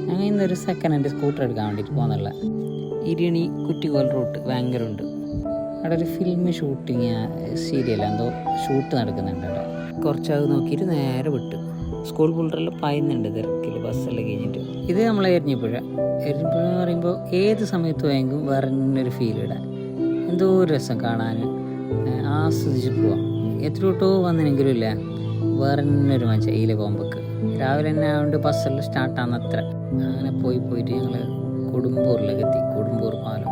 ഞങ്ങൾ ഇന്നൊരു second hand scooter എടുക്കാൻ വേണ്ടിയിട്ട് പോകുന്നുള്ള ഇരിണി കുറ്റിക്കോൽ റൂട്ട് ഭയങ്കര ഉണ്ട്. അവിടെ ഒരു ഫിലിം ഷൂട്ടിങ് സീരിയൽ എന്തോ ഷൂട്ട് നടക്കുന്നുണ്ട്. അവിടെ കുറച്ചത് നോക്കിയിട്ട് നേരെ വിട്ടു. സ്കൂൾ പിള്ളേരെല്ലാം പായുന്നുണ്ട് തിരക്കിൽ ബസ്സെല്ലാം കഴിഞ്ഞിട്ട്. ഇത് നമ്മളെ എരിഞ്ഞിപ്പുഴ എന്ന് പറയുമ്പോൾ ഏത് സമയത്ത് പോയെങ്കിലും വേറെ ഒരു ഫീൽ ഇടാൻ എന്തോ രസം കാണാൻ ആസ്വദിച്ച് പോവാം. എത്ര തൊട്ടോ വന്നെങ്കിലും ഇല്ല വേറെ ഒരു മനുഷ്യ ഇതിലെ പോകുമ്പോൾക്ക് രാവിലെ തന്നെ ആയതുകൊണ്ട് ബസ്സെല്ലാം സ്റ്റാർട്ടാകുന്നത്ര. അങ്ങനെ പോയിട്ട് ഞങ്ങൾ കൊടുമ്പൂരിലേക്ക് എത്തി. കൊടുമ്പൂർ പാലം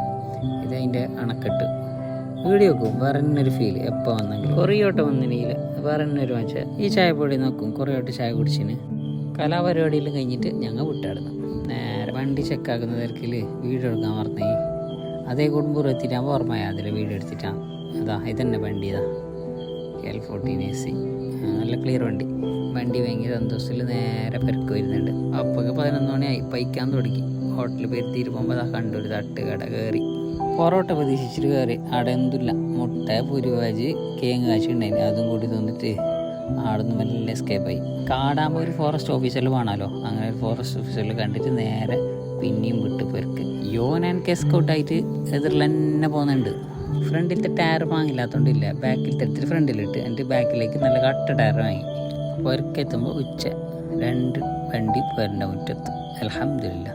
ഇത് അതിൻ്റെ അണക്കെട്ട്. വീഡിയോ വെക്കും വേറെ ഒരു ഫീൽ. എപ്പോൾ വന്നെങ്കിൽ കുറേ ഓട്ടം വന്നില്ല വേറെ ഒരു മനുഷ്യ ഈ ചായപ്പൊടി നോക്കും. കുറേ ഓട്ടം ചായ കുടിച്ചിന് കലാപരിപാടിയെല്ലാം കഴിഞ്ഞിട്ട് ഞങ്ങൾ വിട്ടാടുന്നു. നേരെ വണ്ടി ചെക്കാക്കുന്ന തിരക്കിൽ വീഡിയോ എടുക്കാൻ മറന്നേ. അതേ കൊടുമ്പൂർ എത്തിയിട്ടാകുമ്പോൾ ഓർമ്മയാ അതിൽ വീഡിയോ എടുത്തിട്ടാണ്. അതാ ഇതന്നെ വണ്ടി ഇതാ L14AC നല്ല ക്ലിയർ വണ്ടി ഭയങ്കര സന്തോഷത്തിൽ നേരെ പെരക്ക് വരുന്നുണ്ട്. അപ്പൊക്കെ 11 മണിയായി. പൈക്കാൻ തുടങ്ങി. ഹോട്ടലിൽ പെരുത്തിയിട്ട് പോകുമ്പോൾ അതാ കണ്ടൊരു തട്ട് കട കയറി പൊറോട്ട പ്രതീക്ഷിച്ചിട്ട് കയറി. അവിടെ എന്തില്ല മുട്ട പുരുവാജ് കേങ്ങ് കാച്ചി ഉണ്ടായിന്. അതും കൂടി തന്നിട്ട് അവിടെ നിന്ന് മെല്ലെ എസ്കേപ്പായി. കാടാകുമ്പോൾ ഒരു ഫോറസ്റ്റ് ഓഫീസറിൽ വേണമല്ലോ. അങ്ങനെ ഒരു ഫോറസ്റ്റ് ഓഫീസറിൽ കണ്ടിട്ട് നേരെ പിന്നെയും വിട്ട് പെരക്ക്. യോനാൻ എസ്കൗട്ടായിട്ട് എതിരിൽ തന്നെ പോകുന്നുണ്ട്. ഫ്രണ്ടിലത്തെ ടയർ വാങ്ങില്ലാത്തതുകൊണ്ടില്ല, ബാക്കിലത്തെ എടുത്തിട്ട് ഫ്രണ്ടിലിട്ട് എൻ്റെ ബാക്കിലേക്ക് നല്ല കട്ട ടയർ വാങ്ങി. പെരക്കെത്തുമ്പോൾ ഉച്ച 2 വണ്ടി പേരുടെ മുറ്റത്ത്. അൽഹംദുലില്ലാ.